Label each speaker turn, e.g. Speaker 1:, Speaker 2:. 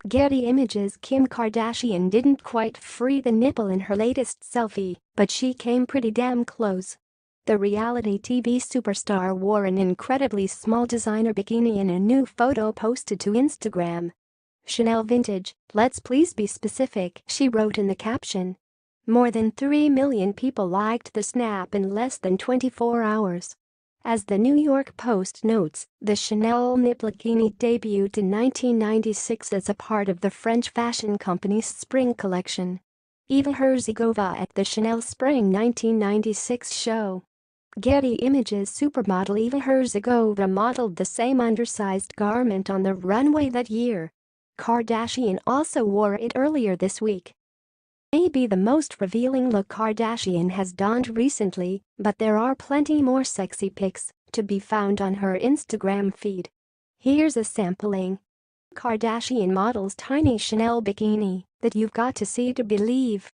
Speaker 1: Getty Images. Kim Kardashian didn't quite free the nipple in her latest selfie, but she came pretty damn close. The reality TV superstar wore an incredibly small designer bikini in a new photo posted to Instagram. "Chanel vintage, let's please be specific," she wrote in the caption. More than 3 million people liked the snap in less than 24 hours. As the New York Post notes, the Chanel knit bikini debuted in 1996 as a part of the French fashion company's spring collection. Eva Herzigova at the Chanel Spring 1996 show. Getty Images supermodel Eva Herzigova modeled the same undersized garment on the runway that year. Kardashian also wore it earlier this week. Maybe the most revealing look Kardashian has donned recently, but there are plenty more sexy pics to be found on her Instagram feed. Here's a sampling. Kardashian models tiny Chanel bikini that you've got to see to believe.